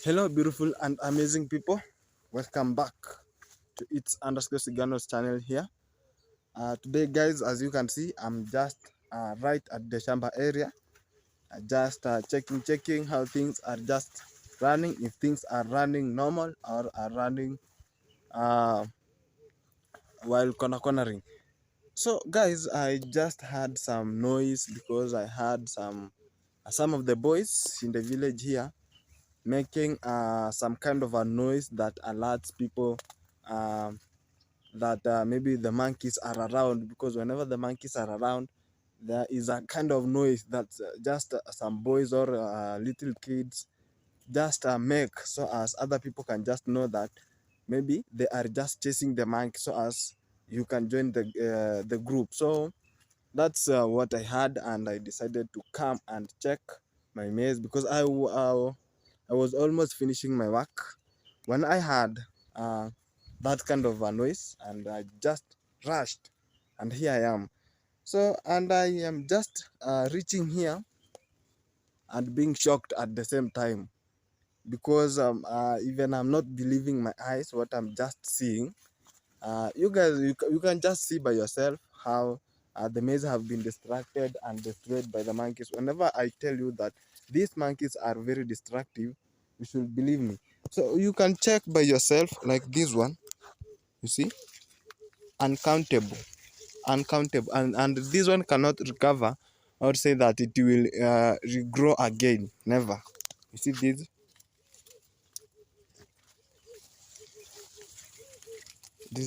Hello, beautiful and amazing people. Welcome back to It's underscore Sigano's channel here. Today, guys, as you can see, I'm just right at the Shamba area. Just checking how things are just running, if things are running normal or are running uh, while cornering. So, guys, I just had some noise because I had some of the boys in the village here making some kind of a noise that alerts people um, that maybe the monkeys are around, because whenever the monkeys are around there is a kind of noise that just some boys or little kids just make, so as other people can just know that maybe they are just chasing the monkey, so as you can join the group. So that's what I had, and I decided to come and check my maize because I was almost finishing my work when I had uh, that kind of a noise, and I just rushed, and here I am. So, and I am just reaching here and being shocked at the same time, because even I'm not believing my eyes what I'm just seeing. You guys, you can just see by yourself how the maize have been distracted and destroyed by the monkeys. Whenever I tell you that these monkeys are very destructive, you should believe me. So you can check by yourself, like this one, you see, uncountable, uncountable, and this one cannot recover or say that it will regrow again, never. You see this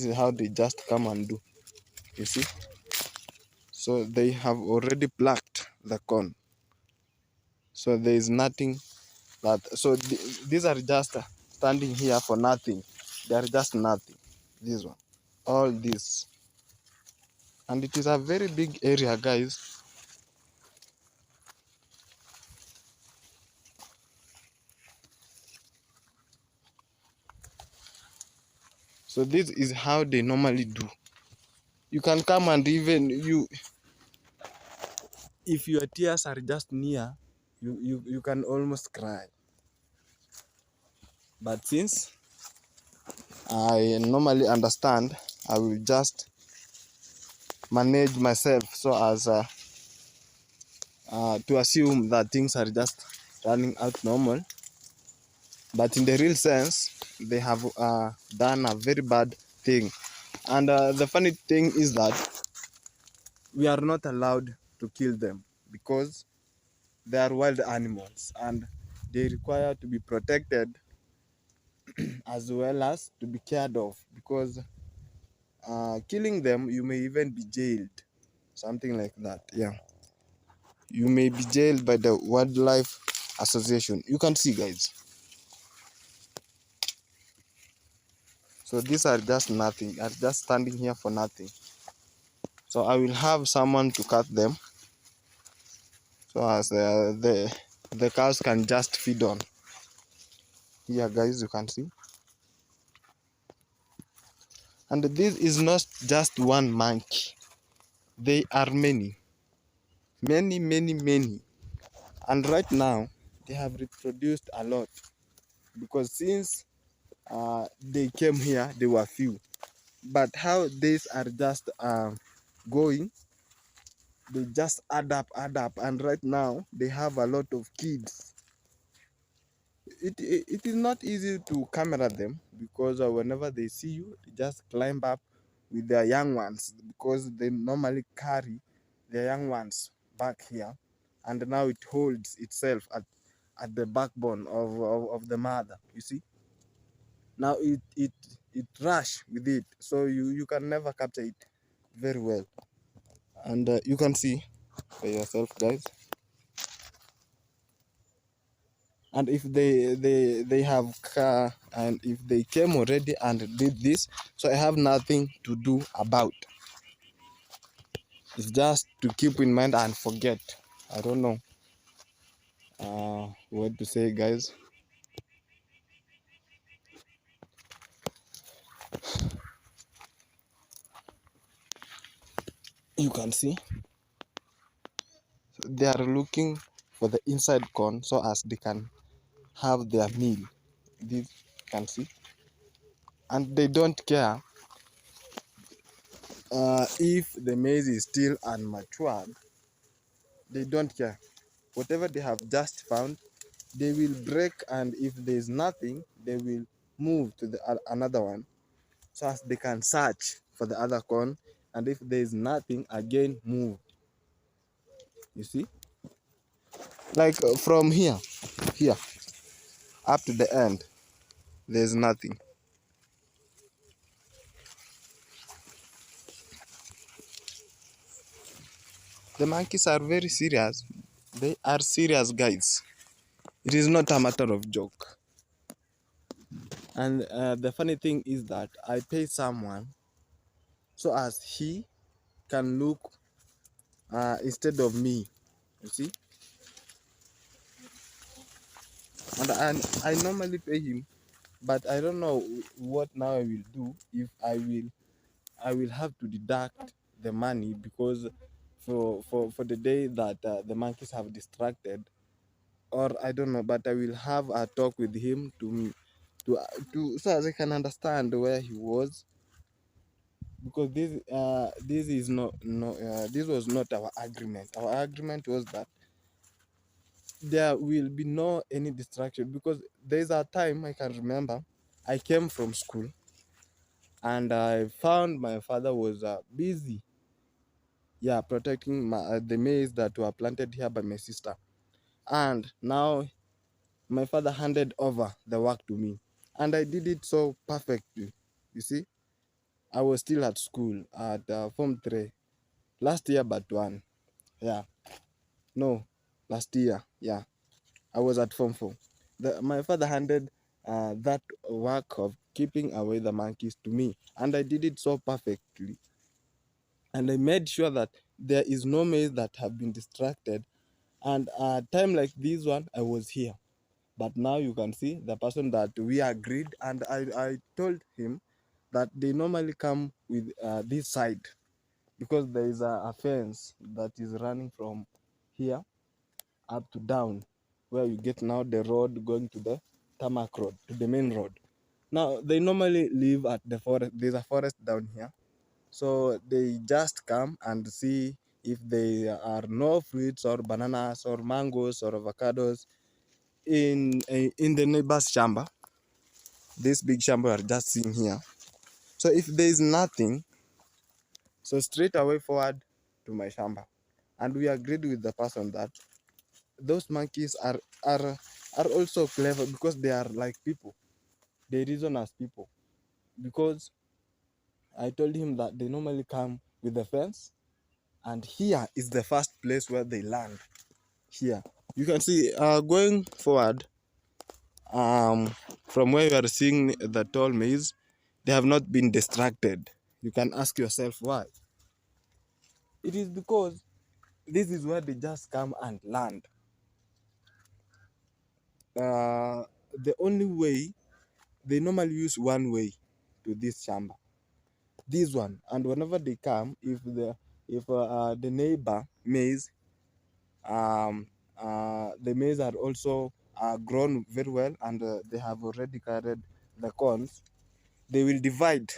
is how they just come and do, you see. So they have already plucked the corn, so there is nothing that, so these are just standing here for nothing. They are just nothing, this one, all this, and it is a very big area, guys. So this is how they normally do. You can come, and even you, if your tears are just near, you can almost cry. But since I normally understand, I will just manage myself so as to assume that things are just running out normal. But in the real sense, they have done a very bad thing. And the funny thing is that we are not allowed to kill them, because they are wild animals and they require to be protected as well as to be cared of, because killing them, you may even be jailed, something like that. Yeah, you may be jailed by the Wildlife Association. You can see, guys. So these are just nothing, are just standing here for nothing. So I will have someone to cut them, so as the cows can just feed on. Here, guys, you can see. And this is not just one monkey. They are many, many, many, many. And right now, they have reproduced a lot, because since they came here, they were few. But how these are just going, they just add up. And right now, they have a lot of kids. It is not easy to camera them, because whenever they see you, they just climb up with their young ones, because they normally carry their young ones back here, and now it holds itself at the backbone of the mother, you see. Now it rush with it, so you can never capture it very well. And you can see by yourself, guys. And if they have and if they came already and did this, so I have nothing to do about. It's just to keep in mind and forget. I don't know what to say, guys. You can see, so they are looking for the inside corn, so as they can have their meal. this you can see, and they don't care if the maize is still unmatured. They don't care. Whatever they have just found, they will break, and if there's nothing, they will move to the another one, so as they can search for the other corn, and if there's nothing, again move. You see, like from here up to the end, there's nothing. The monkeys are very serious. They are serious guys. It is not a matter of joke. And the funny thing is that I pay someone so as he can look instead of me. You see, and I normally pay him, but I don't know what now I will do. If I will have to deduct the money, because for the day that the monkeys have distracted, or I don't know, but I will have a talk with him to so as I can understand where he was, because this is this was not our agreement. Our agreement was that there will be no any distraction, because there's a time I can remember I came from school and I found my father was busy, yeah, protecting the maize that were planted here by my sister. And now my father handed over the work to me, and I did it so perfectly. You see, I was still at school at Form 3 last year, but one, yeah, no, last year, yeah, I was at Form 4. My father handed that work of keeping away the monkeys to me, and I did it so perfectly. And I made sure that there is no maize that have been distracted. And a time like this one, I was here. But now you can see the person that we agreed, and I told him that they normally come with this side, because there is a fence that is running from here up to down, where you get now the road going to the tarmac road, to the main road. Now they normally live at the forest. There's a forest down here, so they just come and see if there are no fruits or bananas or mangoes or avocados in the neighbor's shamba. This big shamba we are just seeing here. So if there is nothing, so straight away forward to my shamba. And we agreed with the person that those monkeys are also clever, because they are like people. They reason as people. Because I told him that they normally come with the fence, and here is the first place where they land. Here you can see going forward, from where you are seeing the tall maize, they have not been distracted. You can ask yourself why. It is because this is where they just come and land. The only way, they normally use one way to this shamba, this one. And whenever they come, if the neighbor maize, the maize are also grown very well, and they have already carried the corns, they will divide.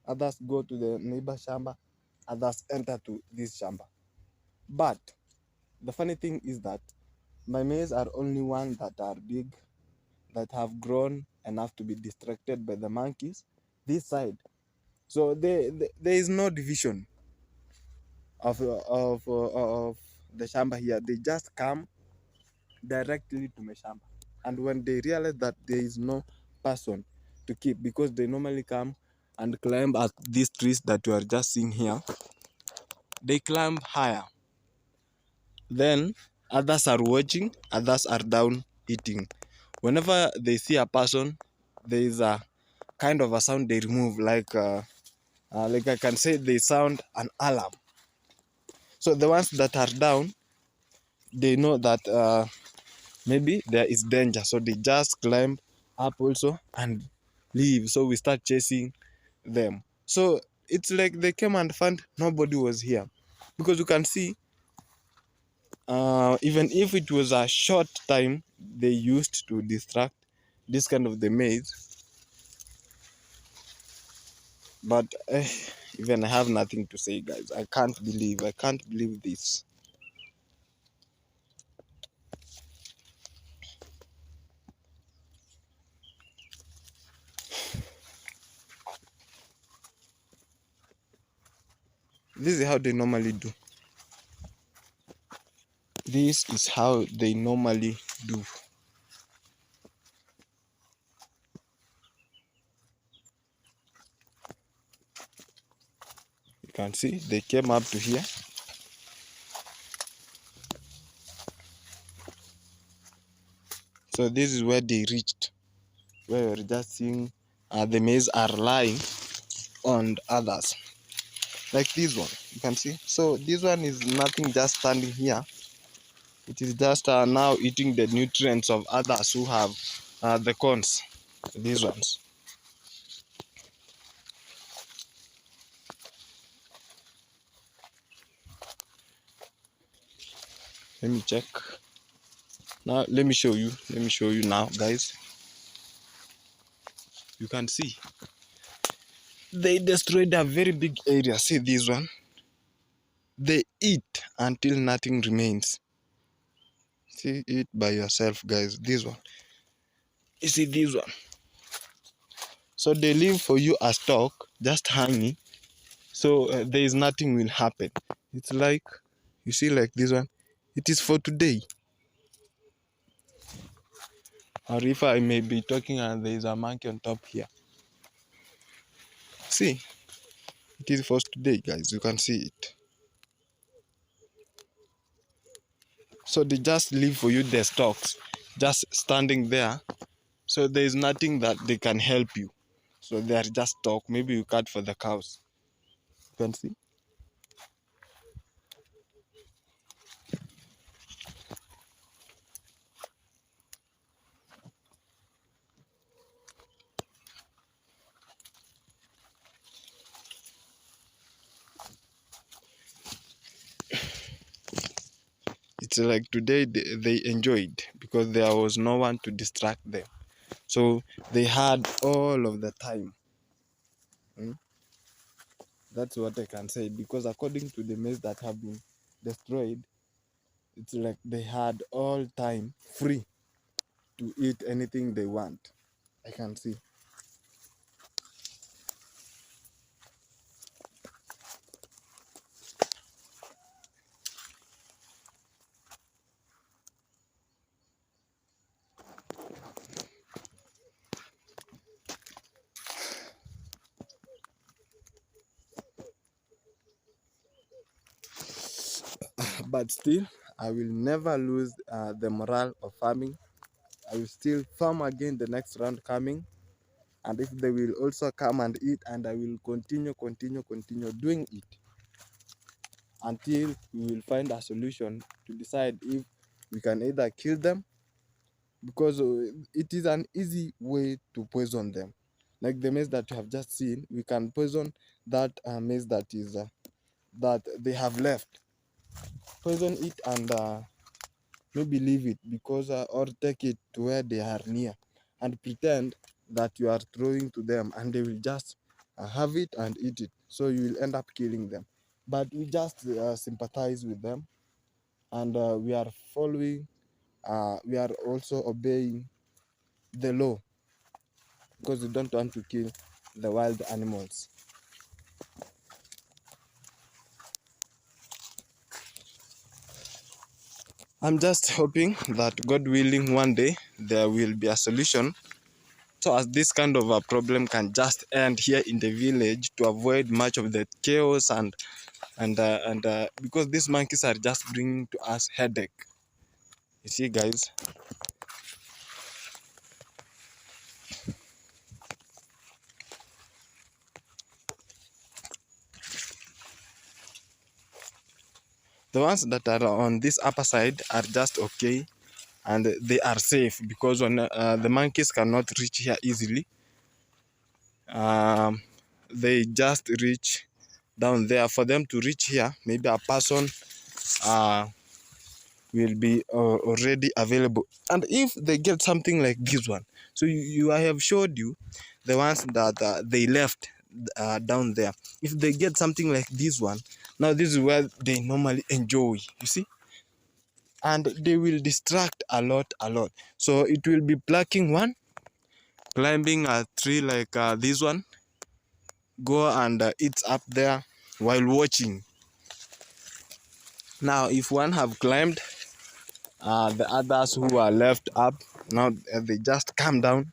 Others go to the neighbor shamba, others enter to this shamba. But the funny thing is that my maize are only one that are big, that have grown enough to be distracted by the monkeys this side. So there is no division of the shamba here. They just come directly to my shamba. And when they realize that there is no person to keep, because they normally come and climb at these trees that you are just seeing here, they climb higher. Then others are watching, others are down eating. Whenever they see a person, there is a kind of a sound they remove, like I can say they sound an alarm. So the ones that are down, they know that maybe there is danger, so they just climb up also and leave. So we start chasing them. So it's like they came and found nobody was here, because you can see, even if it was a short time they used to distract, this kind of the maize. But even I have nothing to say, guys. I can't believe this. This is how they normally do. This is how they normally do. You can see they came up to here. So this is where they reached, where we're just seeing the maize are lying on others. Like this one, you can see. So this one is nothing, just standing here. It is just now eating the nutrients of others who have the corns. These ones. Let me check. Now let me show you. Let me show you now, guys. You can see they destroyed a very big area. See this one. They eat until nothing remains. See it by yourself, guys. This one. You see this one. So they leave for you a stock, just hanging. So there is nothing will happen. It's like, you see, like this one. It is for today. Or if I may be talking and there is a monkey on top here. See, it is for today, guys. You can see it. So they just leave for you the stocks, just standing there. So there is nothing that they can help you. So they are just stock. Maybe you cut for the cows. You can see. It's like today they enjoyed because there was no one to distract them. So they had all of the time. That's what I can say, because according to the maize that have been destroyed, it's like they had all time free to eat anything they want. I can see. But still, I will never lose the morale of farming. I will still farm again the next round coming. And if they will also come and eat, and I will continue doing it until we will find a solution to decide if we can either kill them, because it is an easy way to poison them. Like the maize that you have just seen, we can poison that maize that is that they have left. Poison it and maybe leave it, because or take it to where they are near and pretend that you are throwing to them, and they will just have it and eat it. So you will end up killing them. But we just sympathize with them, and we are following, we are also obeying the law, because we don't want to kill the wild animals. I'm just hoping that, God willing, one day there will be a solution, so as this kind of a problem can just end here in the village, to avoid much of the chaos and because these monkeys are just bringing to us headache. You see, guys. The ones that are on this upper side are just okay, and they are safe, because when the monkeys cannot reach here easily, they just reach down there. For them to reach here, maybe a person will be already available. And if they get something like this one, so I have showed you the ones that they left down there. If they get something like this one, now this is where they normally enjoy, you see, and they will distract a lot. So it will be plucking one, climbing a tree like this one, go and eat up there while watching. Now if one have climbed, the others who are left up, now they just come down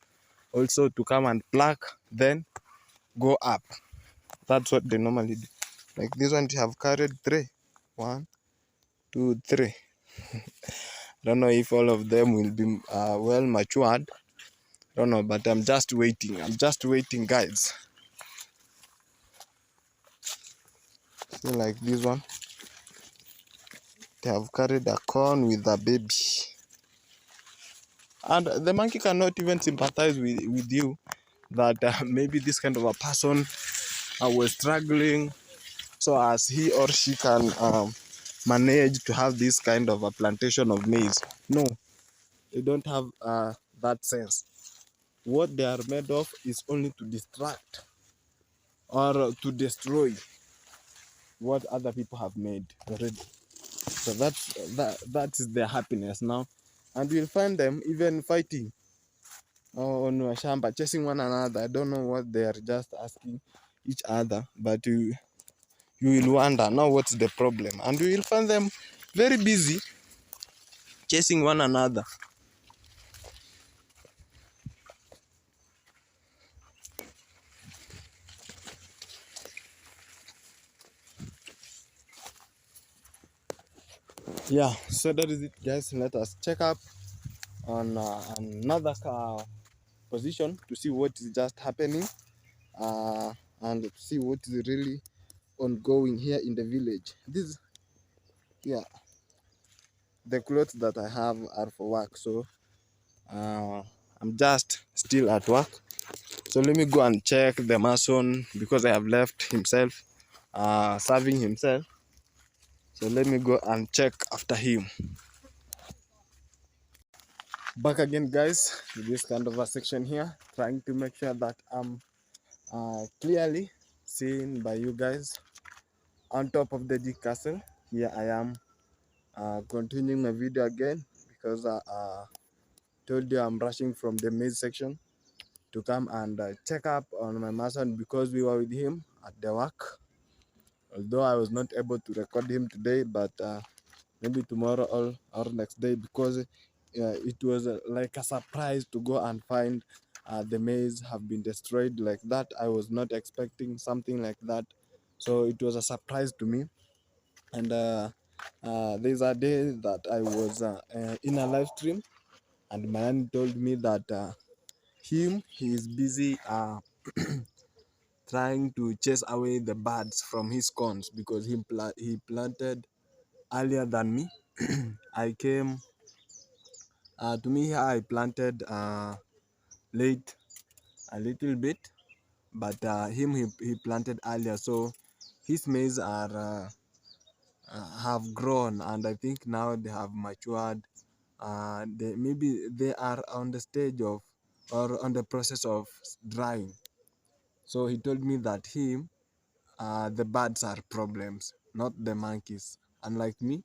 also to come and pluck, then go up. That's what they normally do. Like this one, you have carried three. One, two, three. Don't know if all of them will be well matured. Don't know, but I'm just waiting. I'm just waiting, guys. See, like this one, they have carried a corn with a baby. And the monkey cannot even sympathize with you that maybe this kind of a person was struggling so as he or she can manage to have this kind of a plantation of maize. No, they don't have that sense. What they are made of is only to distract or to destroy what other people have made already. So that is their happiness now. And you'll find them even fighting on Washamba, chasing one another. I don't know what they are just asking each other, but you will wonder now what's the problem. And you will find them very busy chasing one another. Yeah, so that is it, guys. Let us check up on another position to see what is just happening and to see what is really ongoing here in the village. This, yeah, the clothes that I have are for work, so I'm just still at work. So let me go and check the mason because I have left himself serving himself. So let me go and check after him. Back again, guys, to this kind of a section here, trying to make sure that I'm clearly seen by you guys on top of the G castle. Here I am continuing my video again because I told you I'm rushing from the maize section to come and check up on my mason because we were with him at the work. Although I was not able to record him today, but maybe tomorrow or next day because it was like a surprise to go and find the maize have been destroyed like that. I was not expecting something like that, so it was a surprise to me. And there's a day that I was in a live stream, and my aunt told me that he is busy trying to chase away the birds from his corns because he planted earlier than me. I came to me here. I planted late a little bit, but he planted earlier, so his maize are have grown, and I think now they have matured. Maybe they are on the stage of or on the process of drying. So he told me that the birds are problems, not the monkeys. Unlike me,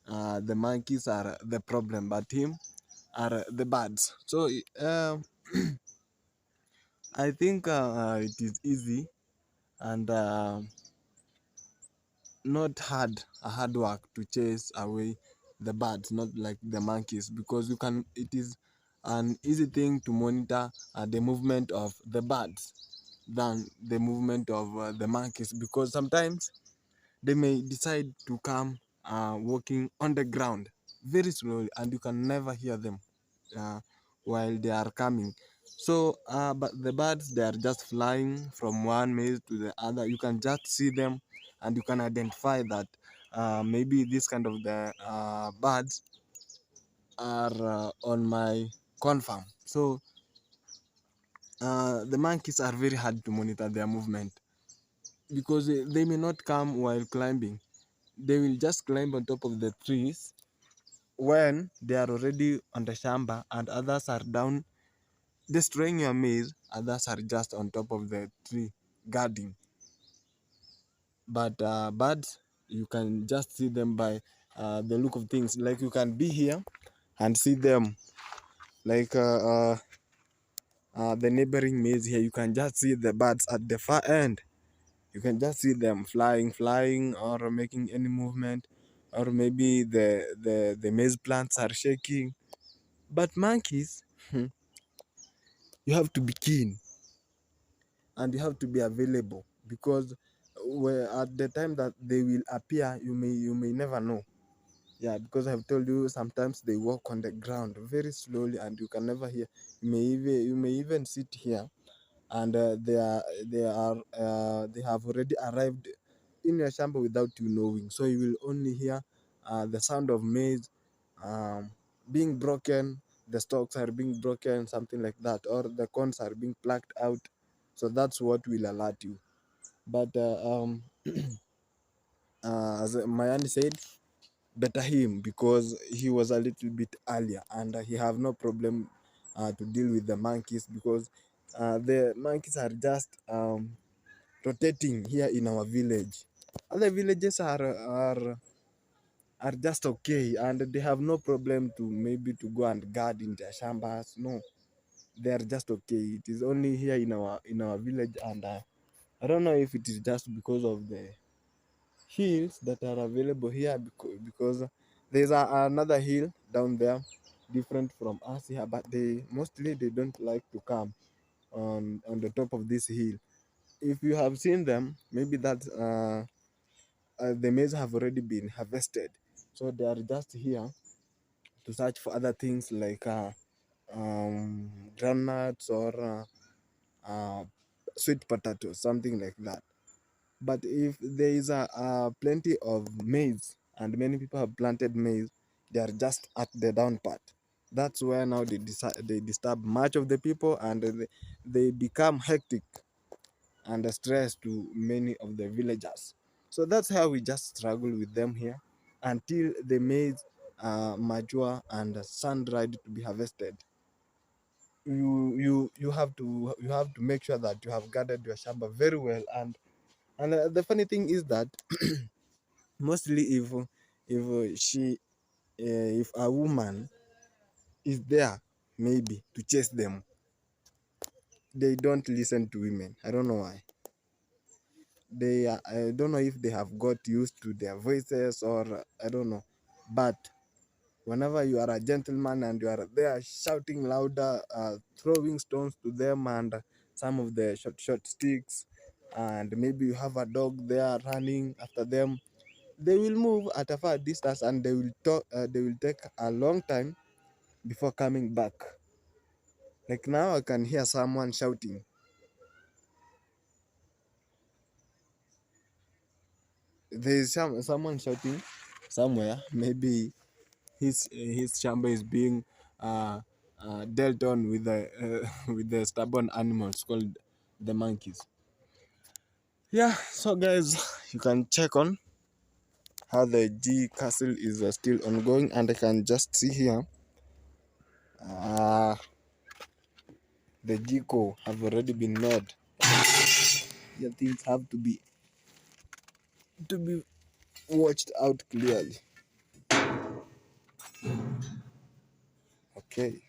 the monkeys are the problem, but him are the birds. So I think it is easy and not hard work to chase away the birds, not like the monkeys, because you can. It is an easy thing to monitor the movement of the birds than the movement of the monkeys, because sometimes they may decide to come walking on the ground very slowly, and you can never hear them uh, while they are coming. So, but the birds, they are just flying from one maze to the other. You can just see them, and you can identify that maybe this kind of the birds are on my confirm. So, the monkeys are very hard to monitor their movement because they may not come while climbing. They will just climb on top of the trees when they are already on the shamba and others are down destroying your maize, others are just on top of the tree guarding. But birds, you can just see them by the look of things. Like you can be here and see them, like the neighboring maize here. You can just see the birds at the far end. You can just see them flying, or making any movement, or maybe the maize plants are shaking. But monkeys, you have to be keen and you have to be available, because at the time that they will appear, you may never know. Yeah, because I've told you sometimes they walk on the ground very slowly and you can never hear. You may even sit here and they have already arrived in your chamber without you knowing. So you will only hear the sound of maize um, being broken, the stalks are being broken, something like that, or the corns are being plucked out. So that's what will alert you. But as Mayani said, better him, because he was a little bit earlier and he have no problem to deal with the monkeys, because the monkeys are just rotating here in our village. Other villages are just okay and they have no problem to maybe to go and guard in their shambas. No, they are just okay. It is only here in our village, and I don't know if it is just because of the hills that are available here, because there's another hill down there different from us here, but they don't like to come on the top of this hill. If you have seen them, maybe that the maize have already been harvested, so they are just here to search for other things like groundnuts or sweet potatoes, something like that. But if there is plenty of maize and many people have planted maize, they are just at the down part. That's where now they disturb much of the people, and they become hectic and stress to many of the villagers. So that's how we just struggle with them here until the maize mature and sun dried to be harvested. You have to make sure that you have guarded your shamba very well. And the funny thing is that mostly if a woman is there maybe to chase them, they don't listen to women. I don't know why. I don't know if they have got used to their voices, or I don't know. But whenever you are a gentleman and you are there shouting louder, throwing stones to them, and some of the short sticks, and maybe you have a dog there running after them, they will move at a far distance and they will take a long time before coming back. Like now I can hear someone shouting. There is someone shouting somewhere. Maybe his chamber is being dealt on with the with the stubborn animals called the monkeys. Yeah, so guys, you can check on how the G castle is still ongoing, and I can just see here uh, the G-co have already been made. Yeah, things have to be watched out clearly. Okay.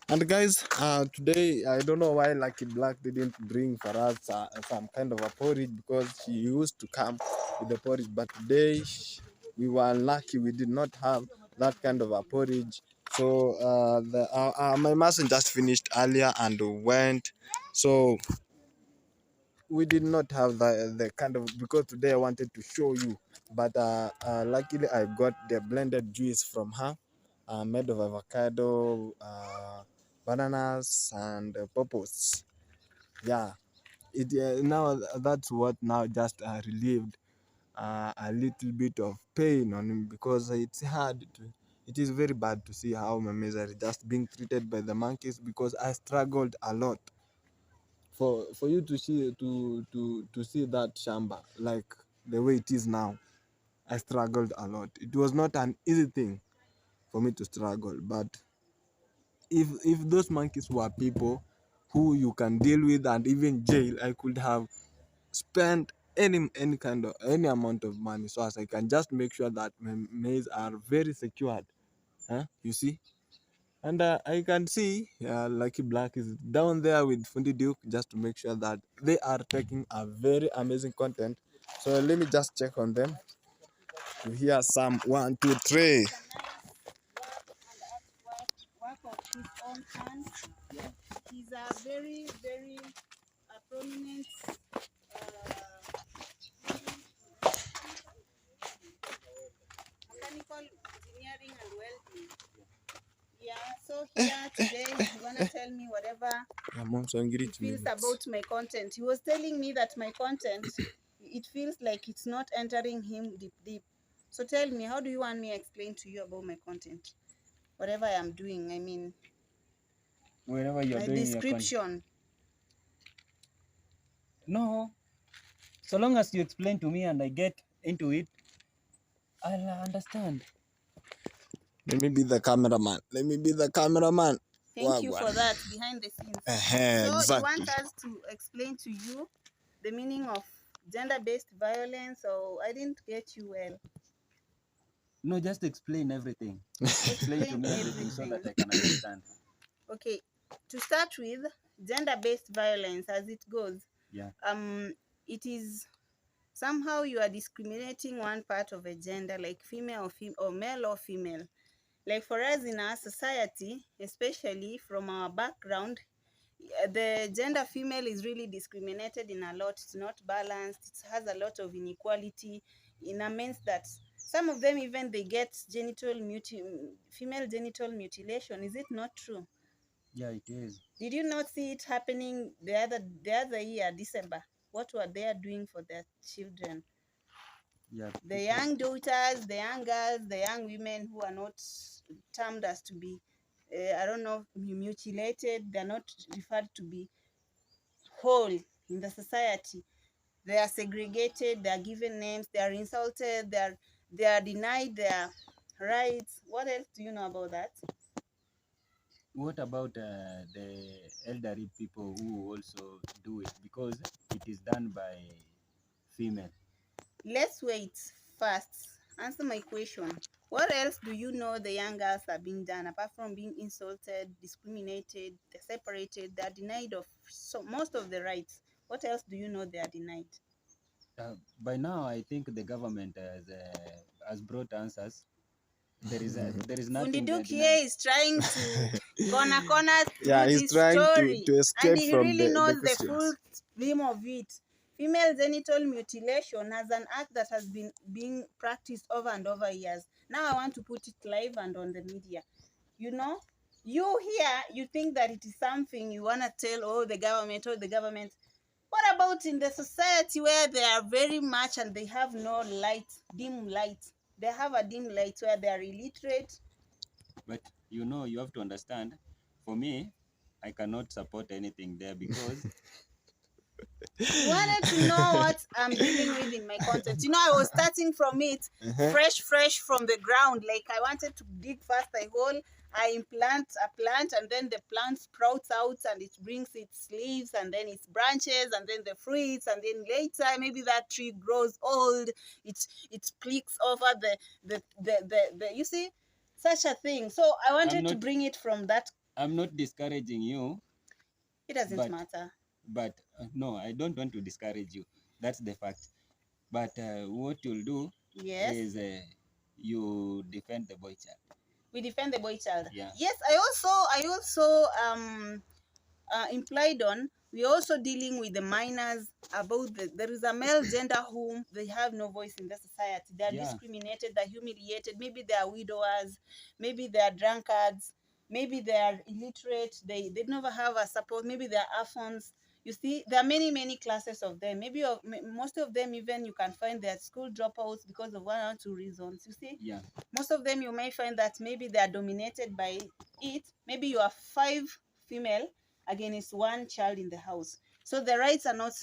And guys, today I don't know why Lucky Black didn't bring for us some kind of a porridge, because she used to come with the porridge. But today we were unlucky; we did not have that kind of a porridge. So my mason just finished earlier and went. So we did not have the kind of, because today I wanted to show you, but luckily I got the blended juice from her, made of avocado, bananas, and purpose. Yeah, it now that's what now just relieved a little bit of pain on him, because it's hard to. It is very bad to see how my maize are just being treated by the monkeys, because I struggled a lot for you to see to see that shamba like the way it is now, I struggled a lot. It was not an easy thing for me to struggle, but if those monkeys were people who you can deal with and even jail, I could have spent any kind of any amount of money so as I can just make sure that my maize are very secured. Huh? You see? And I can see Lucky Black is down there with Fundi Duke just to make sure that they are taking a very amazing content. So let me just check on them to hear some one, two, three. Work of his own hands. He's a very, very prominent mechanical engineering and welding. Yeah, so here today he's gonna tell me whatever he feels about my content. He was telling me that my content, it feels like it's not entering him deep. So tell me, how do you want me to explain to you about my content? Whatever I am doing, I mean, wherever you're my doing description. No, so long as you explain to me and I get into it, I'll understand. Let me be the cameraman. Thank you for that, behind the scenes. So exactly. you want us to explain to you the meaning of gender-based violence, or I didn't get you well. No, just explain everything. Explain to me everything so that I can understand. Okay, to start with, gender-based violence, as it goes, Yeah. it is somehow you are discriminating one part of a gender, like female or male or female. Like for us in our society, especially from our background, the gender female is really discriminated in a lot. It's not balanced. It has a lot of inequality in a sense that some of them even they get female genital mutilation. Is it not true? Yeah, it is. Did you not see it happening the other year, December? What were they doing for their children? Yeah. The young daughters, the young girls, the young women who are not termed as to be, I don't know, mutilated. They're not referred to be whole in the society. They are segregated. They are given names. They are insulted. They are denied their rights. What else do you know about that? What about the elderly people who also do it, because it is done by female? Let's wait first. Answer my question. What else do you know the young girls are being done apart from being insulted, discriminated, they're separated, they're denied of most of the rights? What else do you know they are denied? By now, I think the government has brought answers. There is nothing. Fundi Duke here is trying to corner Yeah, through he's this trying story, to and escape he from really the knows the questions. full theme of it. Female genital mutilation has an act that has been being practiced over and over years. Now I want to put it live and on the media. You know, you here, you think that it is something you want to tell, oh, the government, oh, the government. What about in the society where they are very much and they have no light, dim light? They have a dim light where they are illiterate. But you have to understand. For me, I cannot support anything there because You wanted to know what I'm dealing with in my content. You know, I was starting from it fresh from the ground. Like I wanted to dig first a hole, I implant a plant, and then the plant sprouts out and it brings its leaves and then its branches and then the fruits, and then later maybe that tree grows old. It clicks over the you see, such a thing. So I wanted to bring it from that. I'm not discouraging you. It doesn't matter. But no, I don't want to discourage you. That's the fact. But what you'll do is you defend the boy child. We defend the boy child. Yeah. Yes, I also implied on, we're also dealing with the minors about there is a male gender whom they have no voice in the society. They are discriminated, they're humiliated. Maybe they are widowers, maybe they are drunkards, maybe they are illiterate, they never have a support, maybe they are orphans. You see, there are many classes of them. Maybe most of them even you can find their school dropouts because of one or two reasons. You see, most of them you may find that maybe they are dominated by it. Maybe you are 5 female against 1 child in the house. So the rights are not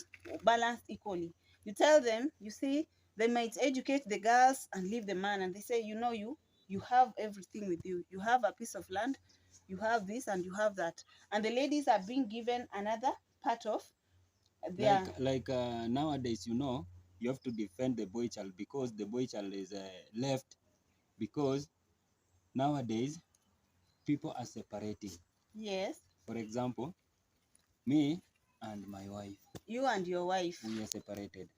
balanced equally. You tell them, you see, they might educate the girls and leave the man, and they say, you know, you have everything with you. You have a piece of land, you have this, and you have that. And the ladies are being given another part of their... Nowadays, you know, you have to defend the boy child because the boy child is left, because nowadays people are separating. Yes. For example, me and my wife. You and your wife. We are separated.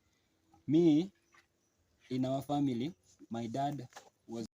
Me, in our family, my dad was